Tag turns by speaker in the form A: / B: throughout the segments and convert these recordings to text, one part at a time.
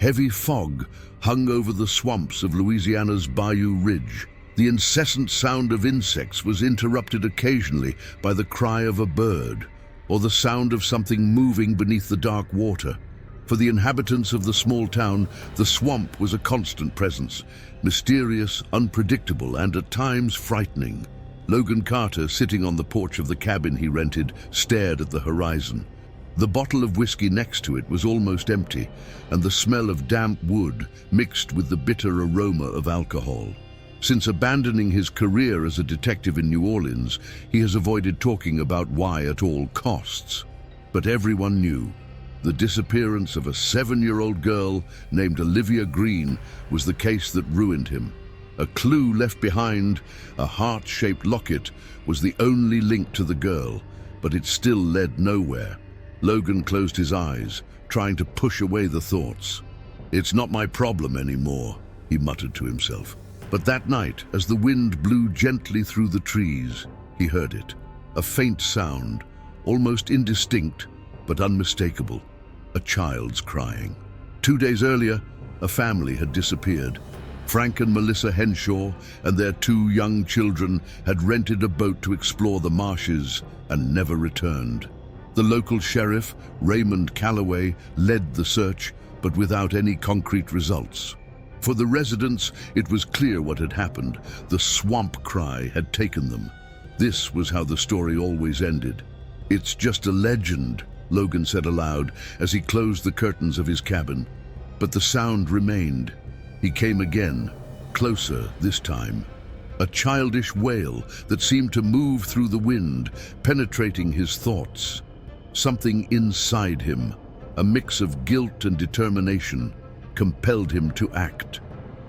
A: Heavy fog hung over the swamps of Louisiana's Bayou Ridge. The incessant sound of insects was interrupted occasionally by the cry of a bird or the sound of something moving beneath the dark water. For the inhabitants of the small town, the swamp was a constant presence, mysterious, unpredictable, and at times frightening. Logan Carter, sitting on the porch of the cabin he rented, stared at the horizon. The bottle of whiskey next to it was almost empty, and the smell of damp wood mixed with the bitter aroma of alcohol. Since abandoning his career as a detective in New Orleans, he has avoided talking about why at all costs. But everyone knew. The disappearance of a 7-year-old girl named Olivia Green was the case that ruined him. A clue left behind, a heart-shaped locket, was the only link to the girl, but it still led nowhere. Logan closed his eyes, trying to push away the thoughts. "It's not my problem anymore," he muttered to himself. But that night, as the wind blew gently through the trees, he heard it. A faint sound, almost indistinct, but unmistakable. A child's crying. 2 days earlier, a family had disappeared. Frank and Melissa Henshaw and their 2 young children had rented a boat to explore the marshes and never returned. The local sheriff, Raymond Calloway, led the search, but without any concrete results. For the residents, it was clear what had happened. The swamp cry had taken them. This was how the story always ended. "It's just a legend," Logan said aloud as he closed the curtains of his cabin. But the sound remained. He came again, closer this time. A childish wail that seemed to move through the wind, penetrating his thoughts. Something inside him, a mix of guilt and determination, compelled him to act.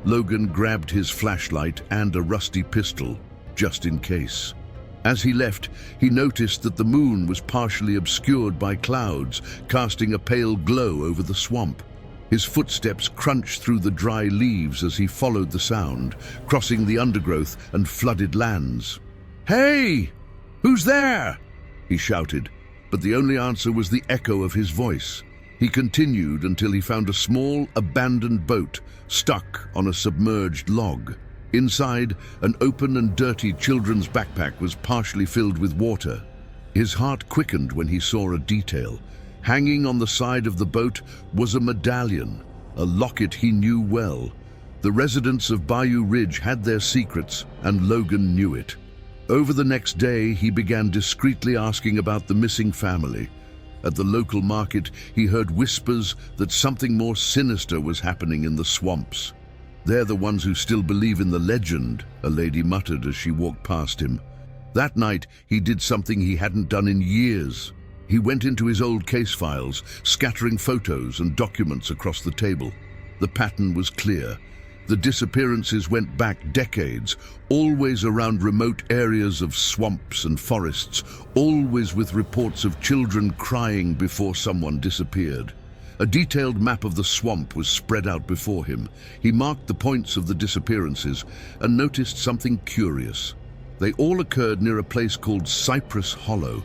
A: Logan grabbed his flashlight and a rusty pistol, just in case. As he left, he noticed that the moon was partially obscured by clouds, casting a pale glow over the swamp. His footsteps crunched through the dry leaves as he followed the sound, crossing the undergrowth and flooded lands. "Hey! Who's there?" he shouted, but the only answer was the echo of his voice. He continued until he found a small, abandoned boat stuck on a submerged log. Inside, an open and dirty children's backpack was partially filled with water. His heart quickened when he saw a detail. Hanging on the side of the boat was a medallion, a locket he knew well. The residents of Bayou Ridge had their secrets, and Logan knew it. Over the next day, he began discreetly asking about the missing family. At the local market, he heard whispers that something more sinister was happening in the swamps. "They're the ones who still believe in the legend," a lady muttered as she walked past him. That night, he did something he hadn't done in years. He went into his old case files, scattering photos and documents across the table. The pattern was clear. The disappearances went back decades, always around remote areas of swamps and forests, always with reports of children crying before someone disappeared. A detailed map of the swamp was spread out before him. He marked the points of the disappearances and noticed something curious. They all occurred near a place called Cypress Hollow,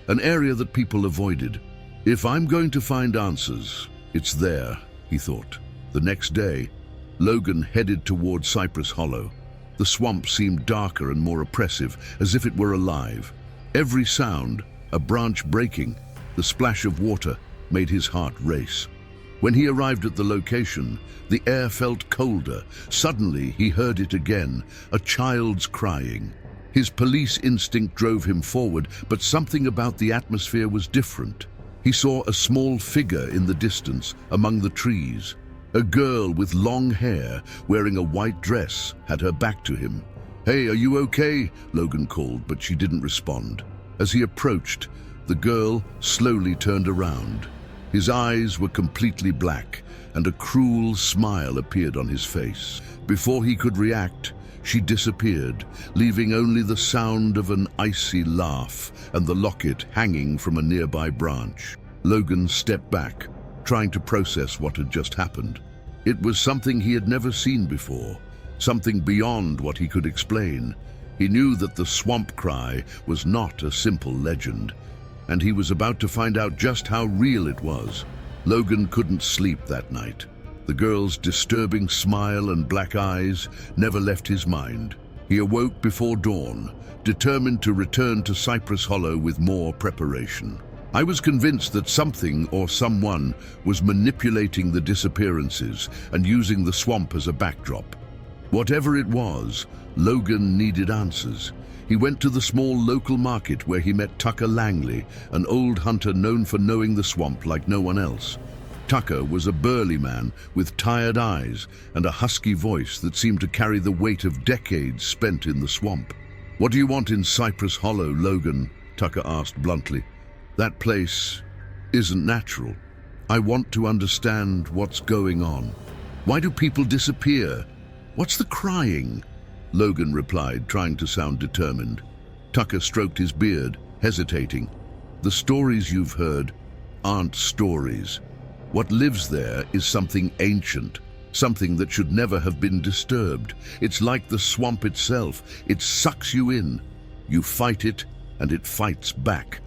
A: an area that people avoided. "If I'm going to find answers, it's there," he thought. The next day, Logan headed toward Cypress Hollow. The swamp seemed darker and more oppressive, as if it were alive. Every sound, a branch breaking, the splash of water, made his heart race. When he arrived at the location, the air felt colder. Suddenly, he heard it again, a child's crying. His police instinct drove him forward, but something about the atmosphere was different. He saw a small figure in the distance, among the trees. A girl with long hair, wearing a white dress, had her back to him. "Hey, are you okay?" Logan called, but she didn't respond. As he approached, the girl slowly turned around. His eyes were completely black, and a cruel smile appeared on his face. Before he could react, she disappeared, leaving only the sound of an icy laugh and the locket hanging from a nearby branch. Logan stepped back, trying to process what had just happened. It was something he had never seen before, something beyond what he could explain. He knew that the swamp cry was not a simple legend, and he was about to find out just how real it was. Logan couldn't sleep that night. The girl's disturbing smile and black eyes never left his mind. He awoke before dawn, determined to return to Cypress Hollow with more preparation. I was convinced that something or someone was manipulating the disappearances and using the swamp as a backdrop. Whatever it was, Logan needed answers. He went to the small local market where he met Tucker Langley, an old hunter known for knowing the swamp like no one else. Tucker was a burly man with tired eyes and a husky voice that seemed to carry the weight of decades spent in the swamp. "What do you want in Cypress Hollow, Logan?" Tucker asked bluntly. "That place isn't natural. I want to understand what's going on. Why do people disappear? What's the crying?" Logan replied, trying to sound determined. Tucker stroked his beard, hesitating. "The stories you've heard aren't stories. What lives there is something ancient, something that should never have been disturbed. It's like the swamp itself. It sucks you in. You fight it, and it fights back."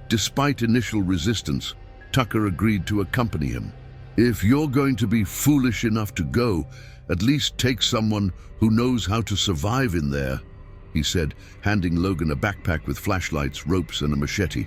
A: Despite initial resistance, Tucker agreed to accompany him. "If you're going to be foolish enough to go, at least take someone who knows how to survive in there," he said, handing Logan a backpack with flashlights, ropes, and a machete.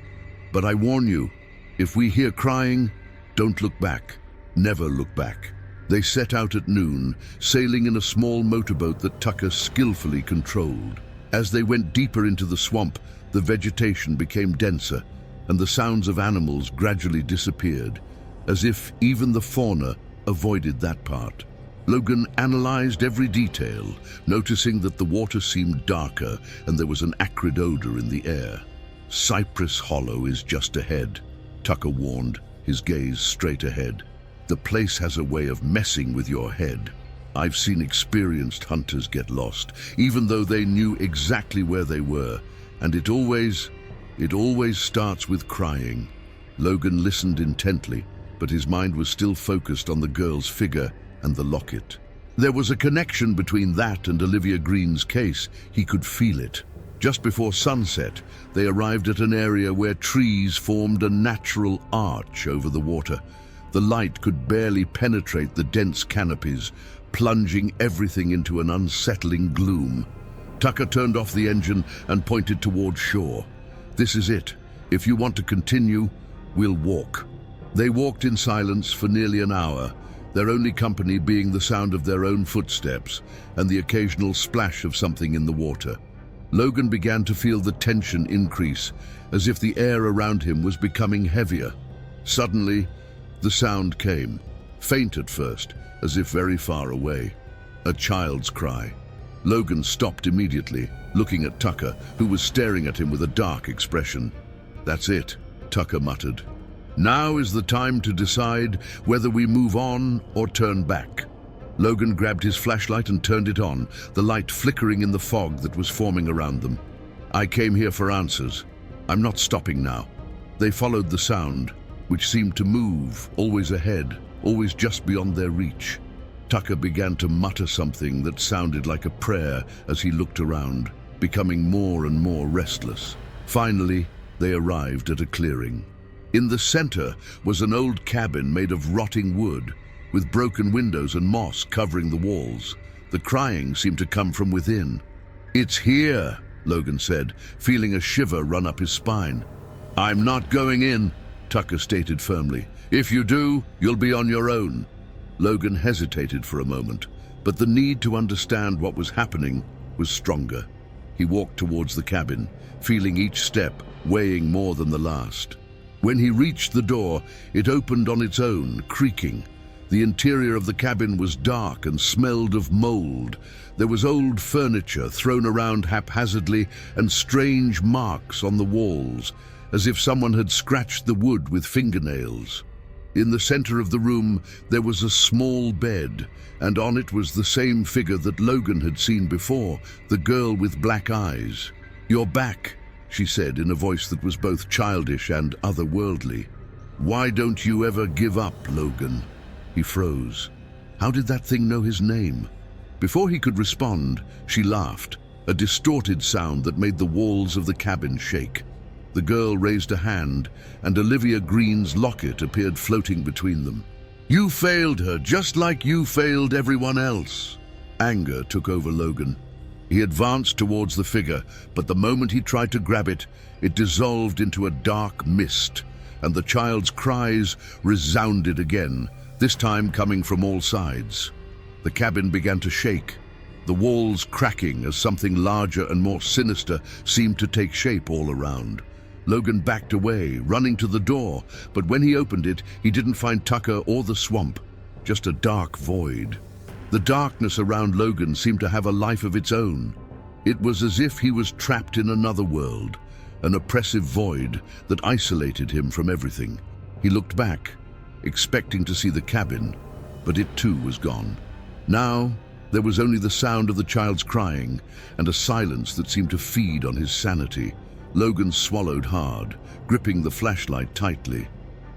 A: "But I warn you, if we hear crying, don't look back. Never look back." They set out at noon, sailing in a small motorboat that Tucker skillfully controlled. As they went deeper into the swamp, the vegetation became denser, and the sounds of animals gradually disappeared, as if even the fauna avoided that part. Logan analyzed every detail, noticing that the water seemed darker and there was an acrid odor in the air. "Cypress Hollow is just ahead," Tucker warned, his gaze straight ahead. "The place has a way of messing with your head. I've seen experienced hunters get lost, even though they knew exactly where they were, and it always starts with crying." Logan listened intently, but his mind was still focused on the girl's figure and the locket. There was a connection between that and Olivia Green's case. He could feel it. Just before sunset, they arrived at an area where trees formed a natural arch over the water. The light could barely penetrate the dense canopies, plunging everything into an unsettling gloom. Tucker turned off the engine and pointed toward shore. "This is it. If you want to continue, we'll walk." They walked in silence for nearly an hour, their only company being the sound of their own footsteps and the occasional splash of something in the water. Logan began to feel the tension increase, as if the air around him was becoming heavier. Suddenly, the sound came, faint at first, as if very far away. A child's cry. Logan stopped immediately, looking at Tucker, who was staring at him with a dark expression. "That's it," Tucker muttered. "Now is the time to decide whether we move on or turn back." Logan grabbed his flashlight and turned it on, the light flickering in the fog that was forming around them. "I came here for answers. I'm not stopping now." They followed the sound, which seemed to move, always ahead, always just beyond their reach. Tucker began to mutter something that sounded like a prayer as he looked around, becoming more and more restless. Finally, they arrived at a clearing. In the center was an old cabin made of rotting wood, with broken windows and moss covering the walls. The crying seemed to come from within. "It's here," Logan said, feeling a shiver run up his spine. "I'm not going in," Tucker stated firmly. "If you do, you'll be on your own." Logan hesitated for a moment, but the need to understand what was happening was stronger. He walked towards the cabin, feeling each step weighing more than the last. When he reached the door, it opened on its own, creaking. The interior of the cabin was dark and smelled of mold. There was old furniture thrown around haphazardly and strange marks on the walls, as if someone had scratched the wood with fingernails. In the center of the room, there was a small bed, and on it was the same figure that Logan had seen before, the girl with black eyes. "You're back," she said in a voice that was both childish and otherworldly. "Why don't you ever give up, Logan?" He froze. How did that thing know his name? Before he could respond, she laughed, a distorted sound that made the walls of the cabin shake. The girl raised a hand, and Olivia Green's locket appeared floating between them. You failed her, just like you failed everyone else. Anger took over Logan. He advanced towards the figure, but the moment he tried to grab it, it dissolved into a dark mist, and the child's cries resounded again, this time coming from all sides. The cabin began to shake, the walls cracking as something larger and more sinister seemed to take shape all around. Logan backed away, running to the door, but when he opened it, he didn't find Tucker or the swamp, just a dark void. The darkness around Logan seemed to have a life of its own. It was as if he was trapped in another world, an oppressive void that isolated him from everything. He looked back, expecting to see the cabin, but it too was gone. Now, there was only the sound of the child's crying and a silence that seemed to feed on his sanity. Logan swallowed hard, gripping the flashlight tightly.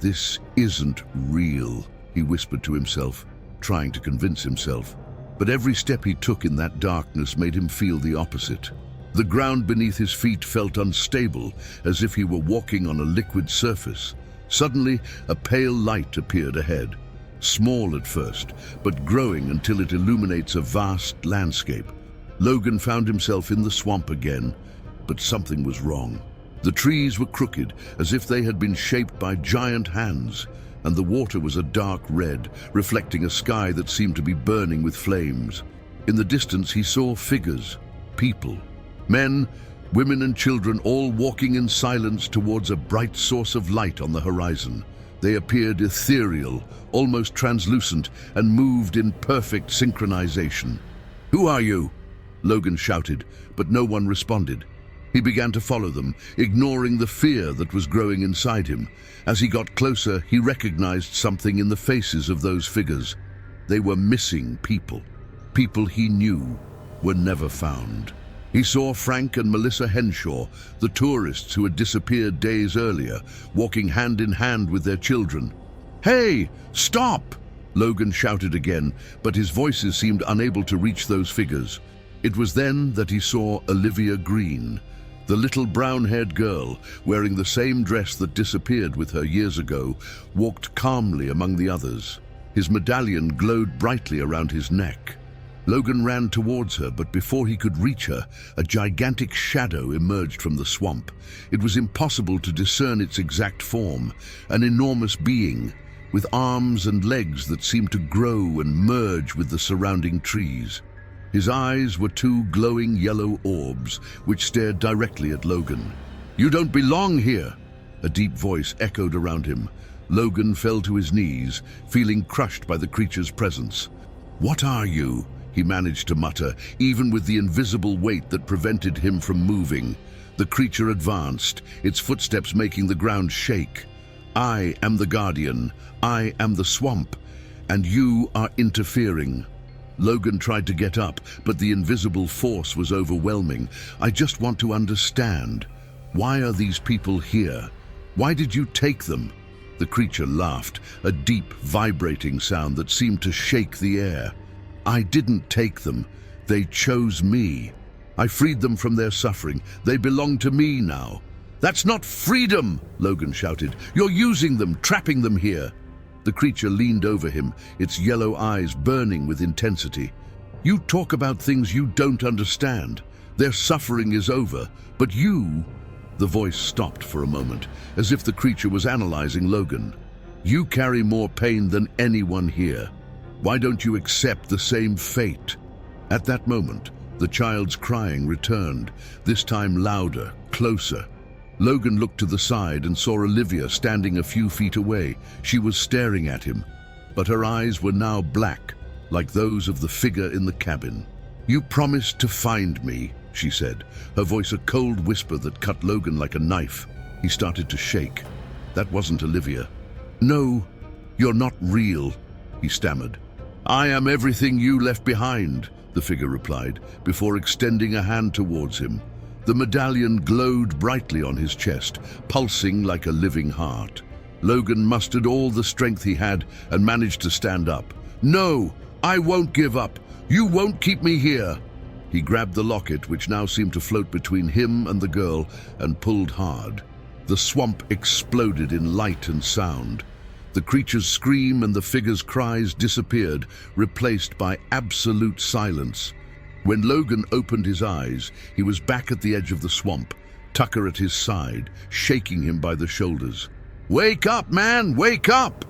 A: "This isn't real," he whispered to himself, trying to convince himself. But every step he took in that darkness made him feel the opposite. The ground beneath his feet felt unstable, as if he were walking on a liquid surface. Suddenly, a pale light appeared ahead. Small at first, but growing until it illuminates a vast landscape. Logan found himself in the swamp again, but something was wrong. The trees were crooked, as if they had been shaped by giant hands, and the water was a dark red, reflecting a sky that seemed to be burning with flames. In the distance he saw figures, people, men, women and children, all walking in silence towards a bright source of light on the horizon. They appeared ethereal, almost translucent, and moved in perfect synchronization. "Who are you?" Logan shouted, but no one responded. He began to follow them, ignoring the fear that was growing inside him. As he got closer, he recognized something in the faces of those figures. They were missing people. People he knew were never found. He saw Frank and Melissa Henshaw, the tourists who had disappeared days earlier, walking hand in hand with their children. "Hey, stop!" Logan shouted again, but his voices seemed unable to reach those figures. It was then that he saw Olivia Green, the little brown-haired girl, wearing the same dress that disappeared with her years ago, walked calmly among the others. His medallion glowed brightly around his neck. Logan ran towards her, but before he could reach her, a gigantic shadow emerged from the swamp. It was impossible to discern its exact form, an enormous being, with arms and legs that seemed to grow and merge with the surrounding trees. His eyes were two glowing yellow orbs, which stared directly at Logan. "You don't belong here!" A deep voice echoed around him. Logan fell to his knees, feeling crushed by the creature's presence. "What are you?" he managed to mutter, even with the invisible weight that prevented him from moving. The creature advanced, its footsteps making the ground shake. "I am the Guardian. I am the swamp, and you are interfering." Logan tried to get up, but the invisible force was overwhelming. "I just want to understand. Why are these people here? Why did you take them?" The creature laughed, a deep, vibrating sound that seemed to shake the air. "I didn't take them. They chose me. I freed them from their suffering. They belong to me now." "That's not freedom!" Logan shouted. "You're using them, trapping them here." The creature leaned over him, its yellow eyes burning with intensity. "You talk about things you don't understand. Their suffering is over, but you—" The voice stopped for a moment, as if the creature was analyzing Logan. "You carry more pain than anyone here. Why don't you accept the same fate?" At that moment, the child's crying returned, this time louder, closer. Logan looked to the side and saw Olivia standing a few feet away. She was staring at him, but her eyes were now black, like those of the figure in the cabin. "You promised to find me," she said, her voice a cold whisper that cut Logan like a knife. He started to shake. That wasn't Olivia. "No, you're not real," he stammered. "I am everything you left behind," the figure replied, before extending a hand towards him. The medallion glowed brightly on his chest, pulsing like a living heart. Logan mustered all the strength he had and managed to stand up. "No, I won't give up. You won't keep me here." He grabbed the locket, which now seemed to float between him and the girl, and pulled hard. The swamp exploded in light and sound. The creature's scream and the figure's cries disappeared, replaced by absolute silence. When Logan opened his eyes, he was back at the edge of the swamp, Tucker at his side, shaking him by the shoulders. "Wake up, man! Wake up!"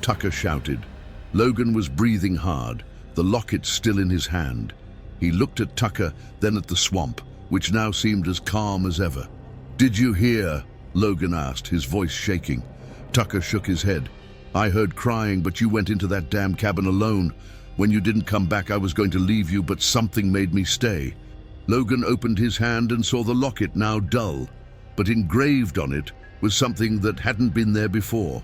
A: Tucker shouted. Logan was breathing hard, the locket still in his hand. He looked at Tucker, then at the swamp, which now seemed as calm as ever. "Did you hear?" Logan asked, his voice shaking. Tucker shook his head. "I heard crying, but you went into that damn cabin alone. When you didn't come back, I was going to leave you, but something made me stay." Logan opened his hand and saw the locket, now dull, but engraved on it was something that hadn't been there before.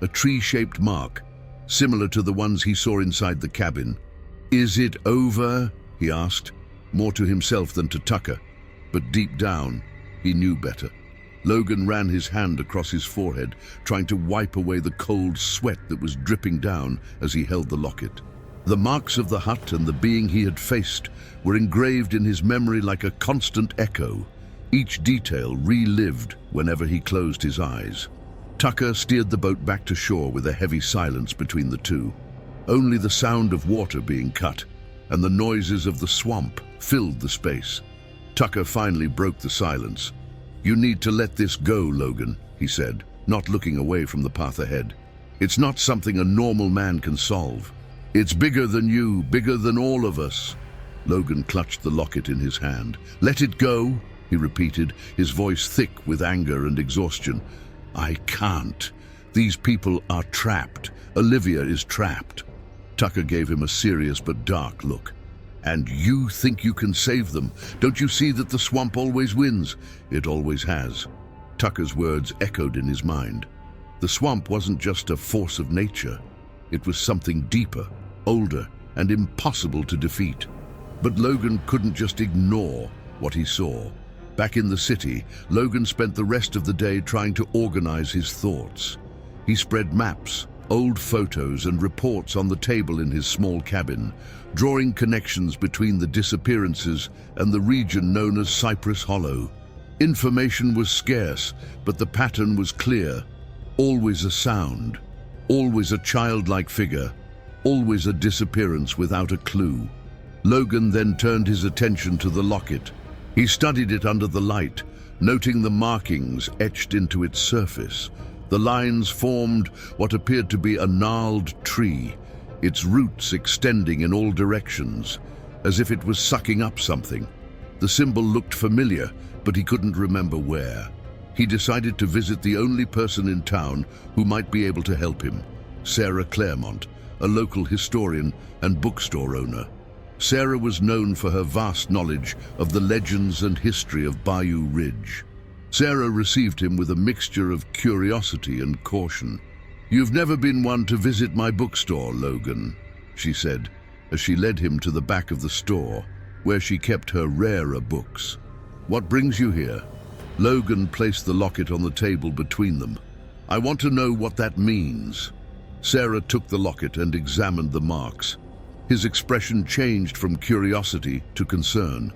A: A tree-shaped mark, similar to the ones he saw inside the cabin. "Is it over?" he asked, more to himself than to Tucker, but deep down, he knew better. Logan ran his hand across his forehead, trying to wipe away the cold sweat that was dripping down as he held the locket. The marks of the hut and the being he had faced were engraved in his memory like a constant echo, each detail relived whenever he closed his eyes. Tucker steered the boat back to shore with a heavy silence between the two. Only the sound of water being cut and the noises of the swamp filled the space. Tucker finally broke the silence. "You need to let this go, Logan," he said, not looking away from the path ahead. "It's not something a normal man can solve. It's bigger than you, bigger than all of us." Logan clutched the locket in his hand. "Let it go," he repeated, his voice thick with anger and exhaustion. "I can't. These people are trapped. Olivia is trapped." Tucker gave him a serious but dark look. "And you think you can save them? Don't you see that the swamp always wins? It always has." Tucker's words echoed in his mind. The swamp wasn't just a force of nature. It was something deeper, older, and impossible to defeat. But Logan couldn't just ignore what he saw. Back in the city, Logan spent the rest of the day trying to organize his thoughts. He spread maps, old photos, and reports on the table in his small cabin, drawing connections between the disappearances and the region known as Cypress Hollow. Information was scarce, but the pattern was clear. Always a sound, always a childlike figure, always a disappearance without a clue. Logan then turned his attention to the locket. He studied it under the light, noting the markings etched into its surface. The lines formed what appeared to be a gnarled tree, its roots extending in all directions, as if it was sucking up something. The symbol looked familiar, but he couldn't remember where. He decided to visit the only person in town who might be able to help him, Sarah Claremont, a local historian and bookstore owner. Sarah was known for her vast knowledge of the legends and history of Bayou Ridge. Sarah received him with a mixture of curiosity and caution. "You've never been one to visit my bookstore, Logan," she said, as she led him to the back of the store, where she kept her rarer books. "What brings you here?" Logan placed the locket on the table between them. "I want to know what that means." Sarah took the locket and examined the marks. His expression changed from curiosity to concern.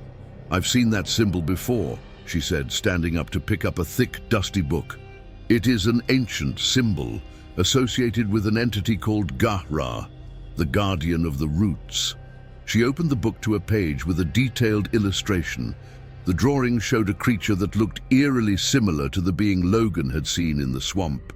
A: "I've seen that symbol before," she said, standing up to pick up a thick, dusty book. "It is an ancient symbol associated with an entity called Gahra, the guardian of the roots." She opened the book to a page with a detailed illustration. The drawing showed a creature that looked eerily similar to the being Logan had seen in the swamp.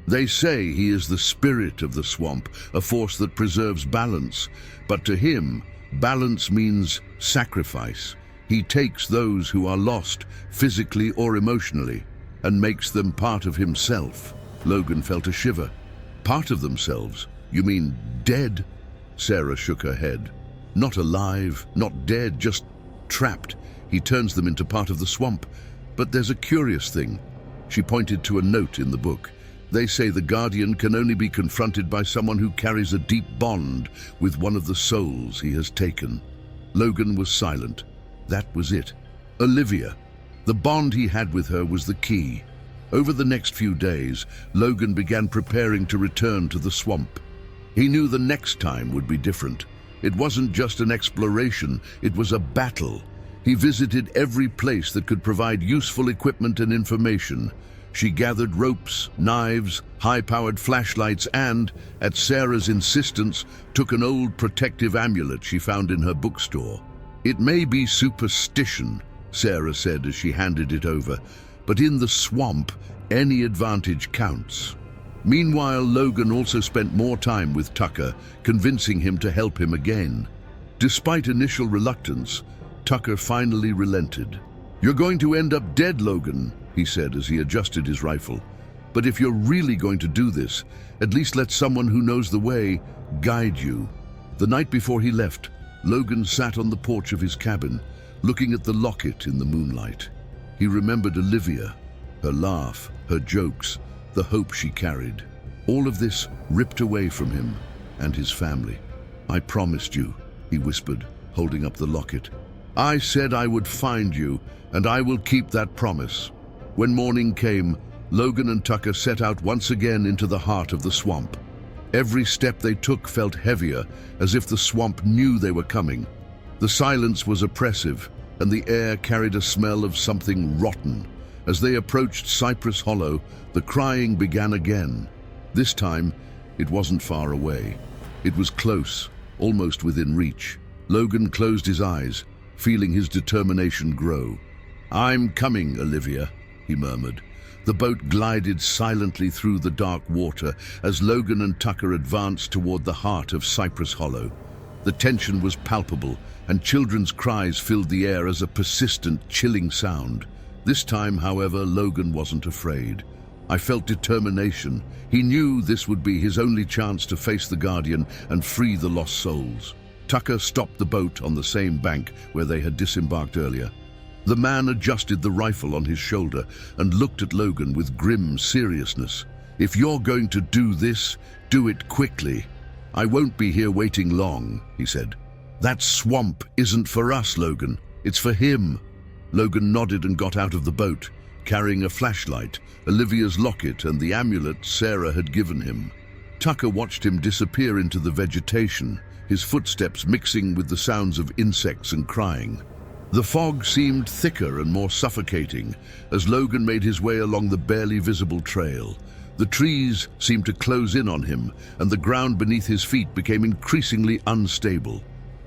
A: "They say he is the spirit of the swamp, a force that preserves balance. But to him, balance means sacrifice. He takes those who are lost, physically or emotionally, and makes them part of himself." Logan felt a shiver. "Part of themselves? You mean dead?" Sarah shook her head. "Not alive, not dead, just trapped. He turns them into part of the swamp. But there's a curious thing." She pointed to a note in the book. "They say the Guardian can only be confronted by someone who carries a deep bond with one of the souls he has taken." Logan was silent. That was it. Olivia. The bond he had with her was the key. Over the next few days, Logan began preparing to return to the swamp. He knew the next time would be different. It wasn't just an exploration, it was a battle. He visited every place that could provide useful equipment and information, She gathered ropes, knives, high-powered flashlights and, at Sarah's insistence, took an old protective amulet she found in her bookstore. "It may be superstition," Sarah said as she handed it over, "but in the swamp, any advantage counts." Meanwhile, Logan also spent more time with Tucker, convincing him to help him again. Despite initial reluctance, Tucker finally relented. "You're going to end up dead, Logan," he said as he adjusted his rifle. "But if you're really going to do this, at least let someone who knows the way guide you." The night before he left, Logan sat on the porch of his cabin, looking at the locket in the moonlight. He remembered Olivia, her laugh, her jokes, the hope she carried. All of this ripped away from him and his family. "I promised you," he whispered, holding up the locket. "I said I would find you, and I will keep that promise." When morning came, Logan and Tucker set out once again into the heart of the swamp. Every step they took felt heavier, as if the swamp knew they were coming. The silence was oppressive, and the air carried a smell of something rotten. As they approached Cypress Hollow, the crying began again. This time, it wasn't far away. It was close, almost within reach. Logan closed his eyes, feeling his determination grow. "I'm coming, Olivia," he murmured. The boat glided silently through the dark water as Logan and Tucker advanced toward the heart of Cypress Hollow. The tension was palpable, and children's cries filled the air as a persistent, chilling sound. This time, however, Logan wasn't afraid. I felt determination. He knew this would be his only chance to face the Guardian and free the lost souls. Tucker stopped the boat on the same bank where they had disembarked earlier. The man adjusted the rifle on his shoulder and looked at Logan with grim seriousness. "If you're going to do this, do it quickly. I won't be here waiting long," he said. "That swamp isn't for us, Logan. It's for him." Logan nodded and got out of the boat, carrying a flashlight, Olivia's locket, and the amulet Sarah had given him. Tucker watched him disappear into the vegetation, his footsteps mixing with the sounds of insects and crying. The fog seemed thicker and more suffocating as Logan made his way along the barely visible trail. The trees seemed to close in on him, and the ground beneath his feet became increasingly unstable.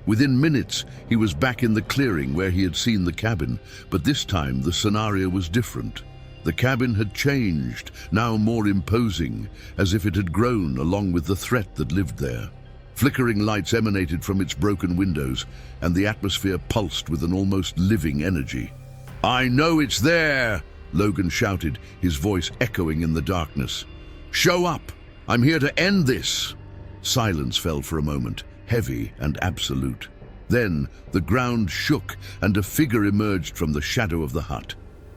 A: Within minutes, he was back in the clearing where he had seen the cabin, but this time the scenario was different. The cabin had changed, now more imposing, as if it had grown along with the threat that lived there. Flickering lights emanated from its broken windows, and the atmosphere pulsed with an almost living energy. "I know it's there!" Logan shouted, his voice echoing in the darkness. "Show up! I'm here to end this!" Silence fell for a moment, heavy and absolute. Then the ground shook, and a figure emerged from the shadow of the hut.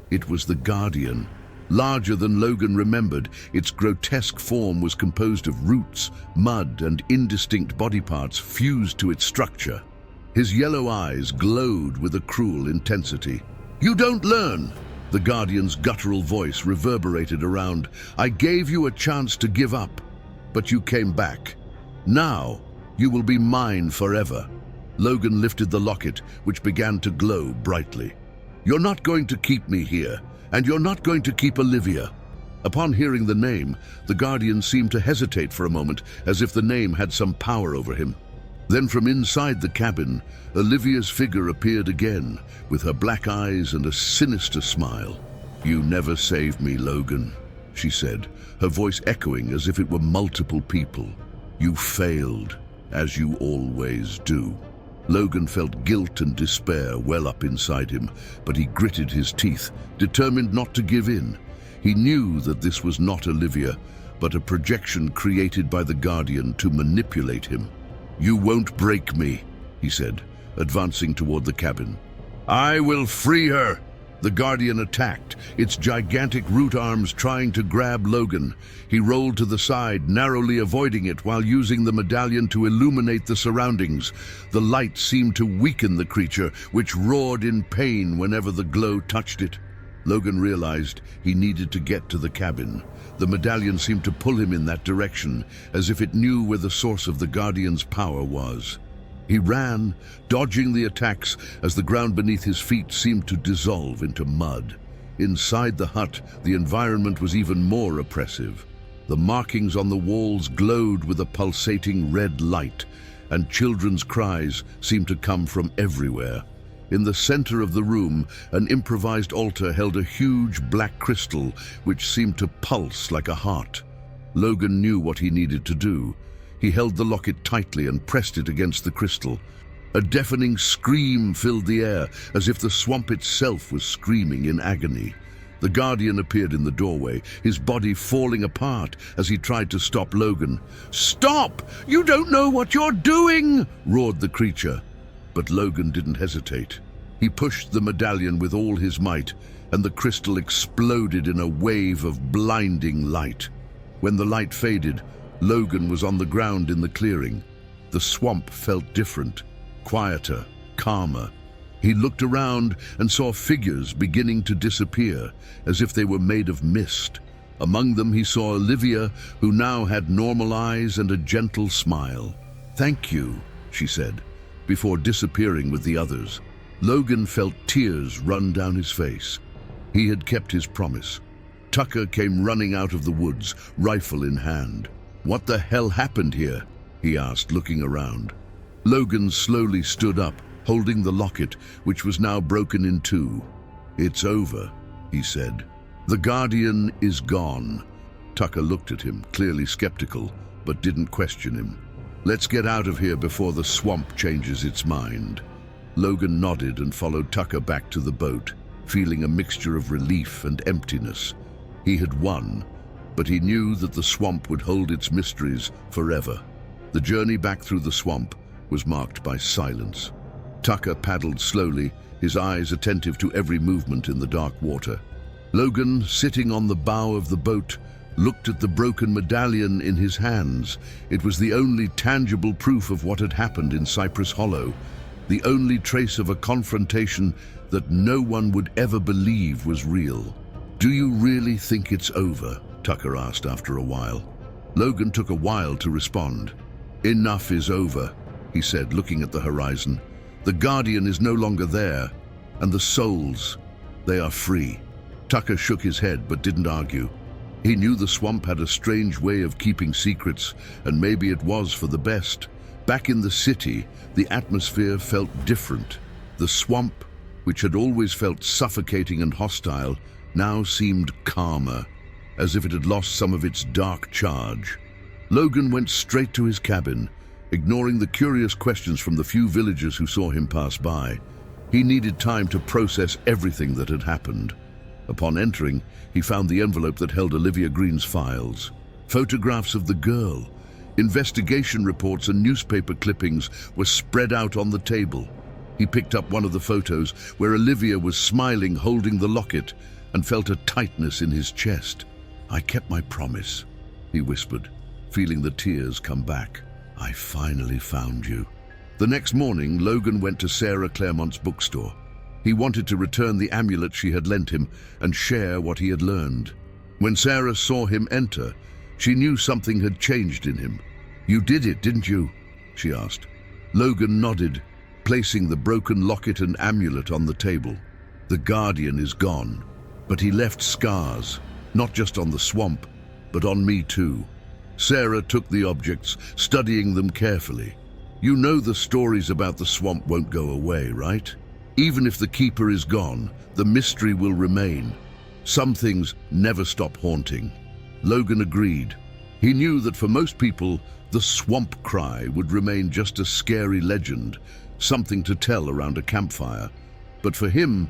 A: It was the Guardian. Larger than Logan remembered, its grotesque form was composed of roots, mud, and indistinct body parts fused to its structure. His yellow eyes glowed with a cruel intensity. "You don't learn!" The Guardian's guttural voice reverberated around. "I gave you a chance to give up, but you came back. Now, you will be mine forever." Logan lifted the locket, which began to glow brightly. "You're not going to keep me here, and you're not going to keep Olivia." Upon hearing the name, the Guardian seemed to hesitate for a moment, as if the name had some power over him. Then from inside the cabin, Olivia's figure appeared again, with her black eyes and a sinister smile. "You never saved me, Logan," she said, her voice echoing as if it were multiple people. "You failed, as you always do." Logan felt guilt and despair well up inside him, but he gritted his teeth, determined not to give in. He knew that this was not Olivia, but a projection created by the Guardian to manipulate him. "You won't break me," he said, advancing toward the cabin. "I will free her!" The Guardian attacked, its gigantic root arms trying to grab Logan. He rolled to the side, narrowly avoiding it while using the medallion to illuminate the surroundings. The light seemed to weaken the creature, which roared in pain whenever the glow touched it. Logan realized he needed to get to the cabin. The medallion seemed to pull him in that direction, as if it knew where the source of the Guardian's power was. He ran, dodging the attacks as the ground beneath his feet seemed to dissolve into mud. Inside the hut, the environment was even more oppressive. The markings on the walls glowed with a pulsating red light, and children's cries seemed to come from everywhere. In the center of the room, an improvised altar held a huge black crystal which seemed to pulse like a heart. Logan knew what he needed to do. He held the locket tightly and pressed it against the crystal. A deafening scream filled the air, as if the swamp itself was screaming in agony. The Guardian appeared in the doorway, his body falling apart as he tried to stop Logan. "Stop! You don't know what you're doing!" roared the creature. But Logan didn't hesitate. He pushed the medallion with all his might, and the crystal exploded in a wave of blinding light. When the light faded, Logan was on the ground in the clearing. The swamp felt different, quieter, calmer. He looked around and saw figures beginning to disappear, as if they were made of mist. Among them he saw Olivia, who now had normal eyes and a gentle smile. "Thank you," she said, before disappearing with the others. Logan felt tears run down his face. He had kept his promise. Tucker came running out of the woods, rifle in hand. "What the hell happened here?" he asked, looking around. Logan slowly stood up, holding the locket, which was now broken in two. "It's over," he said. "The Guardian is gone." Tucker looked at him, clearly skeptical, but didn't question him. "Let's get out of here before the swamp changes its mind." Logan nodded and followed Tucker back to the boat, feeling a mixture of relief and emptiness. He had won, but he knew that the swamp would hold its mysteries forever. The journey back through the swamp was marked by silence. Tucker paddled slowly, his eyes attentive to every movement in the dark water. Logan, sitting on the bow of the boat, looked at the broken medallion in his hands. It was the only tangible proof of what had happened in Cypress Hollow, the only trace of a confrontation that no one would ever believe was real. "Do you really think it's over?" Tucker asked after a while. Logan took a while to respond. "Enough is over," he said, looking at the horizon. "The Guardian is no longer there, and the souls, they are free." Tucker shook his head but didn't argue. He knew the swamp had a strange way of keeping secrets, and maybe it was for the best. Back in the city, the atmosphere felt different. The swamp, which had always felt suffocating and hostile, now seemed calmer, as if it had lost some of its dark charge. Logan went straight to his cabin, ignoring the curious questions from the few villagers who saw him pass by. He needed time to process everything that had happened. Upon entering, he found the envelope that held Olivia Green's files. Photographs of the girl, investigation reports and newspaper clippings were spread out on the table. He picked up one of the photos where Olivia was smiling, holding the locket, and felt a tightness in his chest. "I kept my promise," he whispered, feeling the tears come back. "I finally found you." The next morning, Logan went to Sarah Claremont's bookstore. He wanted to return the amulet she had lent him and share what he had learned. When Sarah saw him enter, she knew something had changed in him. "You did it, didn't you?" she asked. Logan nodded, placing the broken locket and amulet on the table. "The Guardian is gone, but he left scars, not just on the swamp, but on me too." Sarah took the objects, studying them carefully. "You know the stories about the swamp won't go away, right? Even if the Keeper is gone, the mystery will remain. Some things never stop haunting." Logan agreed. He knew that for most people, the swamp cry would remain just a scary legend, something to tell around a campfire. But for him,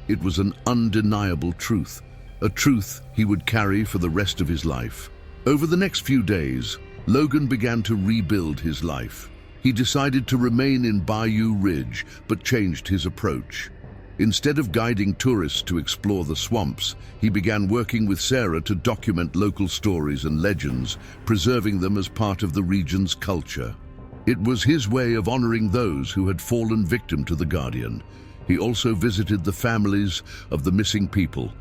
A: it was an undeniable truth, a truth he would carry for the rest of his life. Over the next few days, Logan began to rebuild his life. He decided to remain in Bayou Ridge, but changed his approach. Instead of guiding tourists to explore the swamps, he began working with Sarah to document local stories and legends, preserving them as part of the region's culture. It was his way of honoring those who had fallen victim to the Guardian. He also visited the families of the missing people,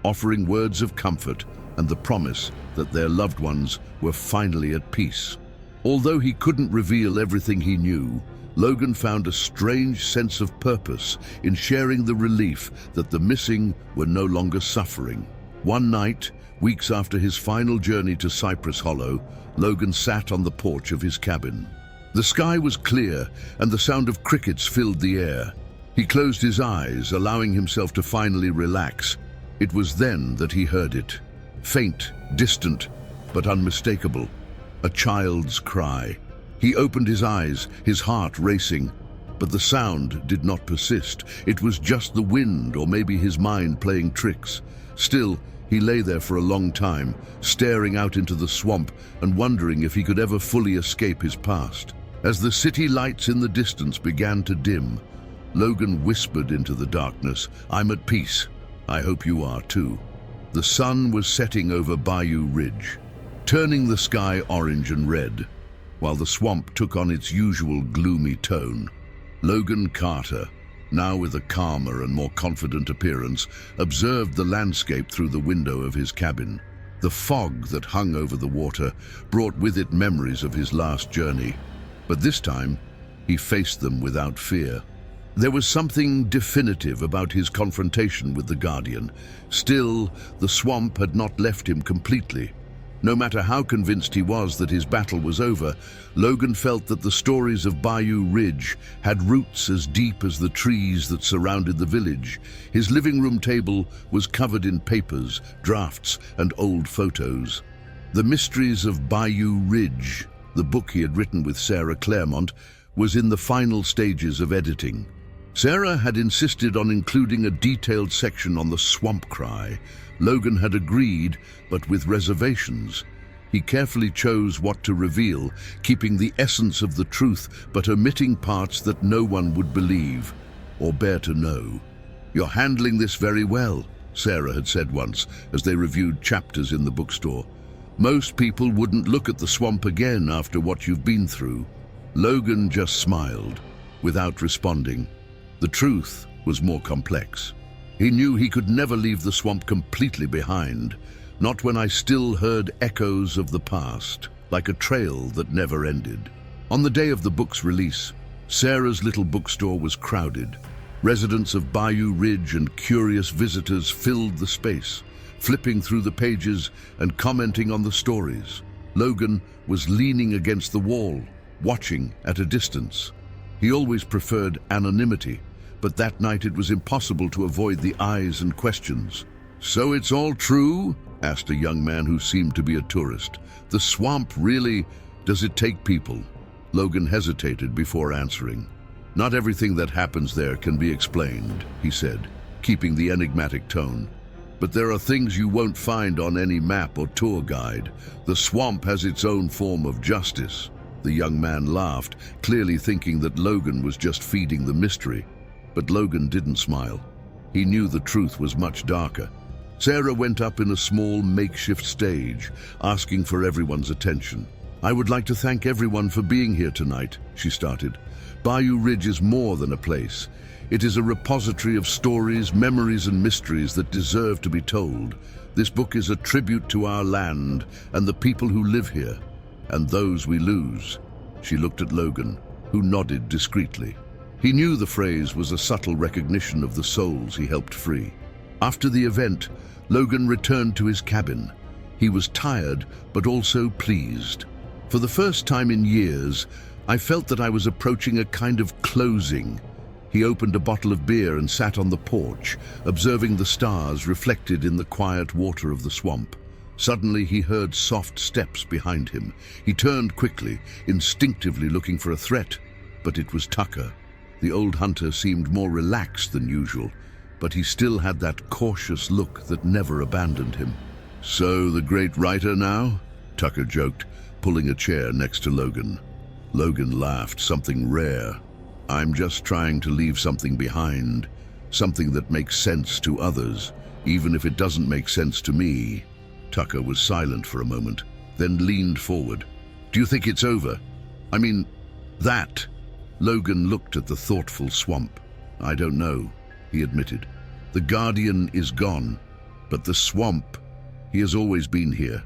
A: offering words of comfort and the promise that their loved ones were finally at peace. Although he couldn't reveal everything he knew, Logan found a strange sense of purpose in sharing the relief that the missing were no longer suffering. One night, weeks after his final journey to Cypress Hollow, Logan sat on the porch of his cabin. The sky was clear, and the sound of crickets filled the air. He closed his eyes, allowing himself to finally relax. It was then that he heard it. Faint, distant, but unmistakable. A child's cry. He opened his eyes, his heart racing. But the sound did not persist. It was just the wind, or maybe his mind playing tricks. Still, he lay there for a long time, staring out into the swamp and wondering if he could ever fully escape his past. As the city lights in the distance began to dim, Logan whispered into the darkness, "I'm at peace. I hope you are too." The sun was setting over Bayou Ridge, turning the sky orange and red, while the swamp took on its usual gloomy tone. Logan Carter, now with a calmer and more confident appearance, observed the landscape through the window of his cabin. The fog that hung over the water brought with it memories of his last journey, but this time he faced them without fear. There was something definitive about his confrontation with the Guardian. Still, the swamp had not left him completely. No matter how convinced he was that his battle was over, Logan felt that the stories of Bayou Ridge had roots as deep as the trees that surrounded the village. His living room table was covered in papers, drafts, and old photos. The Mysteries of Bayou Ridge, the book he had written with Sarah Claremont, was in the final stages of editing. Sarah had insisted on including a detailed section on the swamp cry. Logan had agreed, but with reservations. He carefully chose what to reveal, keeping the essence of the truth, but omitting parts that no one would believe or bear to know. "You're handling this very well," Sarah had said once, as they reviewed chapters in the bookstore. "Most people wouldn't look at the swamp again after what you've been through." Logan just smiled, without responding. The truth was more complex. He knew he could never leave the swamp completely behind, not when I still heard echoes of the past, like a trail that never ended. On the day of the book's release, Sarah's little bookstore was crowded. Residents of Bayou Ridge and curious visitors filled the space, flipping through the pages and commenting on the stories. Logan was leaning against the wall, watching at a distance. He always preferred anonymity, but that night it was impossible to avoid the eyes and questions. "So it's all true?" asked a young man who seemed to be a tourist. "The swamp really, does it take people?" Logan hesitated before answering. "Not everything that happens there can be explained," he said, keeping the enigmatic tone. "But there are things you won't find on any map or tour guide. The swamp has its own form of justice." The young man laughed, clearly thinking that Logan was just feeding the mystery. But Logan didn't smile. He knew the truth was much darker. Sarah went up in a small makeshift stage, asking for everyone's attention. "I would like to thank everyone for being here tonight," she started. "Bayou Ridge is more than a place. It is a repository of stories, memories, and mysteries that deserve to be told. This book is a tribute to our land and the people who live here, and those we lose." She looked at Logan, who nodded discreetly. He knew the phrase was a subtle recognition of the souls he helped free. After the event, Logan returned to his cabin. He was tired, but also pleased. "For the first time in years, I felt that I was approaching a kind of closing." He opened a bottle of beer and sat on the porch, observing the stars reflected in the quiet water of the swamp. Suddenly he heard soft steps behind him. He turned quickly, instinctively looking for a threat, but it was Tucker. The old hunter seemed more relaxed than usual, but he still had that cautious look that never abandoned him. "So the great writer now?" Tucker joked, pulling a chair next to Logan. Logan laughed, something rare. "I'm just trying to leave something behind, something that makes sense to others, even if it doesn't make sense to me." Tucker was silent for a moment, then leaned forward. "Do you think it's over? I mean, that?" Logan looked at the thoughtful swamp. "I don't know," he admitted. "The Guardian is gone, but the swamp, he has always been here,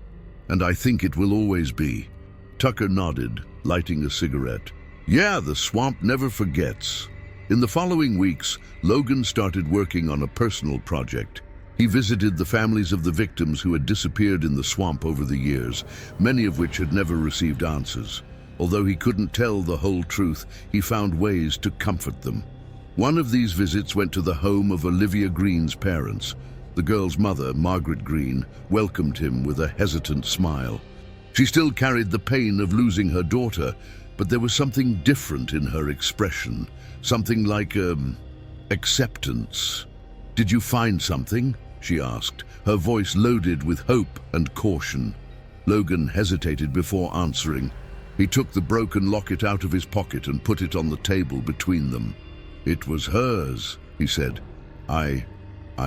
A: and I think it will always be." Tucker nodded, lighting a cigarette. Yeah, the swamp never forgets. In the following weeks, Logan started working on a personal project. He visited the families of the victims who had disappeared in the swamp over the years, many of which had never received answers. Although he couldn't tell the whole truth, he found ways to comfort them. One of these visits went to the home of Olivia Green's parents. The girl's mother, Margaret Green, welcomed him with a hesitant smile. She still carried the pain of losing her daughter, but there was something different in her expression, something like acceptance. "Did you find something?" she asked, her voice loaded with hope and caution. Logan hesitated before answering. He took the broken locket out of his pocket and put it on the table between them. "It was hers," he said. I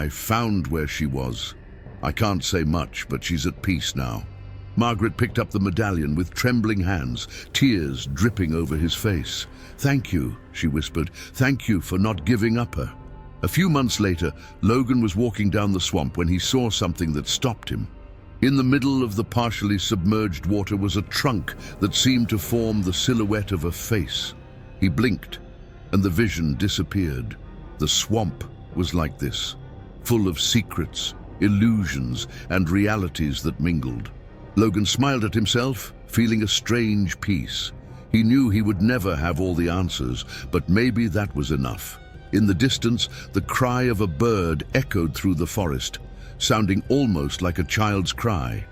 A: found where she was. I can't say much, but she's at peace now." Margaret picked up the medallion with trembling hands, tears dripping over his face. "Thank you," she whispered. "Thank you for not giving up her." A few months later, Logan was walking down the swamp when he saw something that stopped him. In the middle of the partially submerged water was a trunk that seemed to form the silhouette of a face. He blinked, and the vision disappeared. The swamp was like this, full of secrets, illusions, and realities that mingled. Logan smiled at himself, feeling a strange peace. He knew he would never have all the answers, but maybe that was enough. In the distance, the cry of a bird echoed through the forest, sounding almost like a child's cry.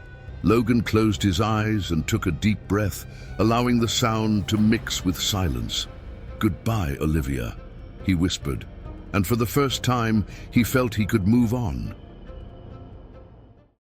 A: Logan closed his eyes and took a deep breath, allowing the sound to mix with silence. "Goodbye, Olivia," he whispered, and for the first time, he felt he could move on.